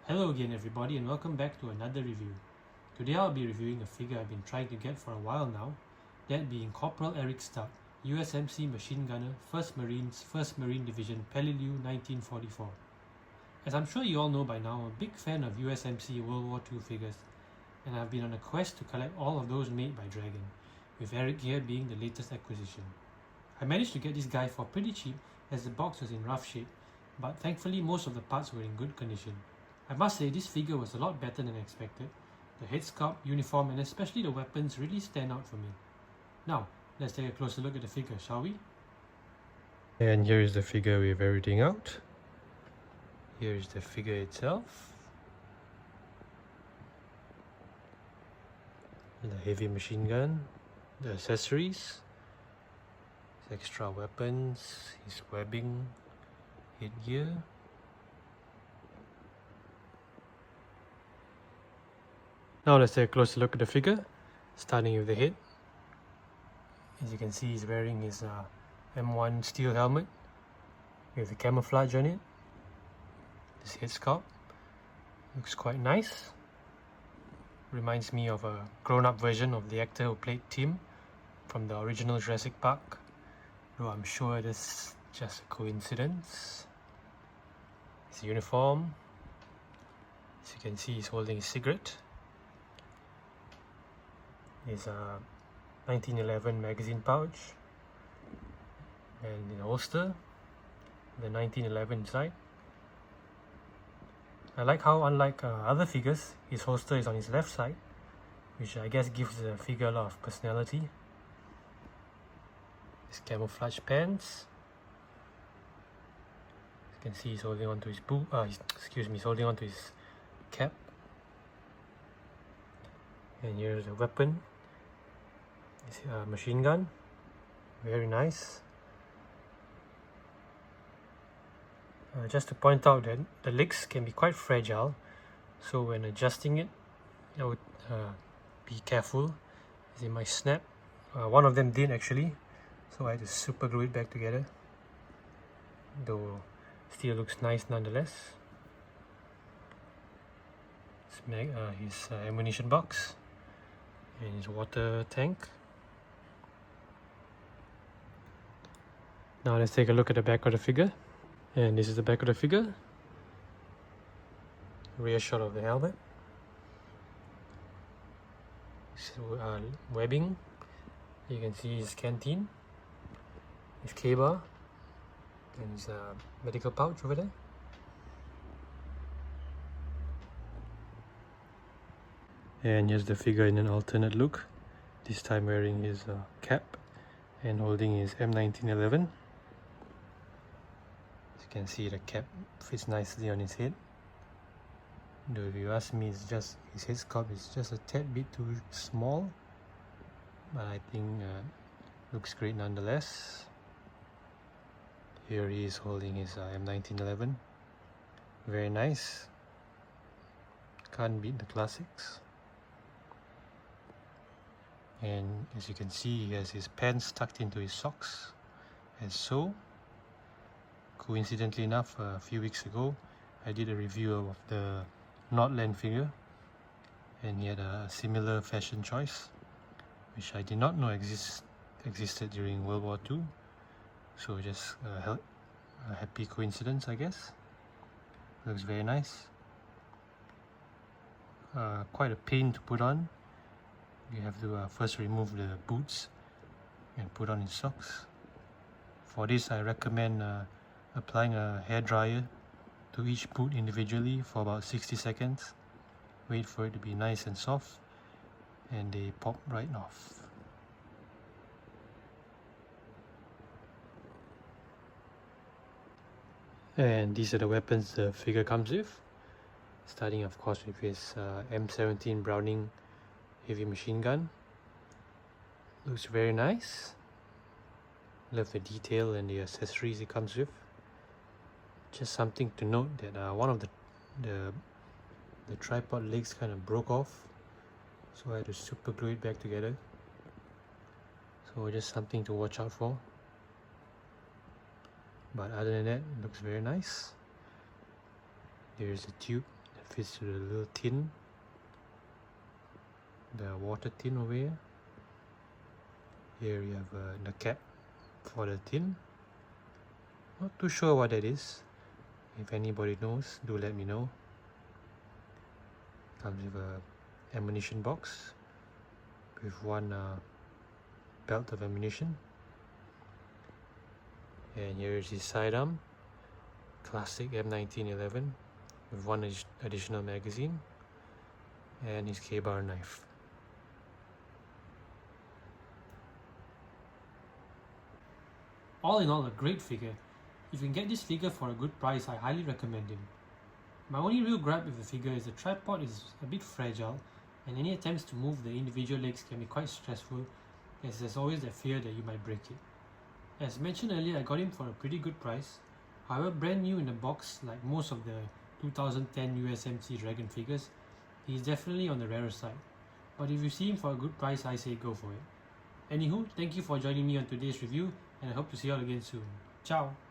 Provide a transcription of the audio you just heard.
Hello again everybody and welcome back to another review. Today I'll be reviewing a figure I've been trying to get for a while now, that being Corporal Eric Stuck, USMC machine gunner, 1st Marines, 1st Marine Division, Peleliu 1944. As I'm sure you all know by now, I'm a big fan of USMC World War II figures, and I've been on a quest to collect all of those made by Dragon, with Eric here being the latest acquisition. I managed to get this guy for pretty cheap as the box was in rough shape, but thankfully most of the parts were in good condition. I must say this figure was a lot better than expected. The head sculpt, uniform and especially the weapons really stand out for me. Now, let's take a closer look at the figure, shall we? And here is the figure with everything out. Here is the figure itself. The heavy machine gun, the accessories, his extra weapons, his webbing, headgear. Now let's take a closer look at the figure, starting with the head. As you can see, he's wearing his M1 steel helmet with the camouflage on it. This head sculpt looks quite nice. Reminds me of a grown-up version of the actor who played Tim from the original Jurassic Park, though I'm sure this is just a coincidence. His uniform, as you can see, he's holding a cigarette. Is a 1911 magazine pouch and in a holster, the 1911 inside. I like how, unlike other figures, his holster is on his left side, which I guess gives the figure a lot of personality. His camouflage pants. You can see he's holding onto his he's holding onto his cap. And here's the weapon. It's a machine gun, very nice. Just to point out that the legs can be quite fragile, so when adjusting it, I would be careful as it might snap. One of them did actually, so I had to super glue it back together, though still looks nice nonetheless. His ammunition box and his water tank. Now let's take a look at the back of the figure. And this is the back of the figure. Rear shot of the helmet. So, webbing. You can see his canteen, his K-bar, and his medical pouch over there. And here's the figure in an alternate look, this time wearing his cap and holding his M1911. As you can see, the cap fits nicely on his head. Though if you ask me, it's just his head sculpt is just a tad bit too small, but I think looks great nonetheless. Here he is holding his M1911. Very nice. Can't beat the classics. And as you can see, he has his pants tucked into his socks, as so. Coincidentally enough, a few weeks ago, I did a review of the Nordland figure, and he had a similar fashion choice, which I did not know existed during World War II. So just a happy coincidence, I guess. Looks very nice. Quite a pain to put on. You have to first remove the boots and put on his socks. For this, I recommend applying a hairdryer to each boot individually for about 60 seconds. Wait for it to be nice and soft, and they pop right off. And these are the weapons the figure comes with, starting of course with his M17 Browning heavy machine gun. Looks very nice. Love the detail and the accessories it comes with. Just something to note that one of the tripod legs kind of broke off, so I had to super glue it back together. So just something to watch out for. But other than that, it looks very nice. There's a tube that fits with a little tin, the water tin over here. Here you have the cap for the tin. Not too sure what that is. If anybody knows, do let me know. Comes with a ammunition box with one belt of ammunition. And here is his sidearm, classic M1911 with one additional magazine, and his K-bar knife. All in all, a great figure. If you can get this figure for a good price, I highly recommend him. My only real gripe with the figure is the tripod is a bit fragile, and any attempts to move the individual legs can be quite stressful, as there's always the fear that you might break it. As mentioned earlier, I got him for a pretty good price. However, brand new in the box, like most of the 2010 USMC Dragon figures, he is definitely on the rarer side. But if you see him for a good price, I say go for it. Anywho, thank you for joining me on today's review, and I hope to see you all again soon. Ciao!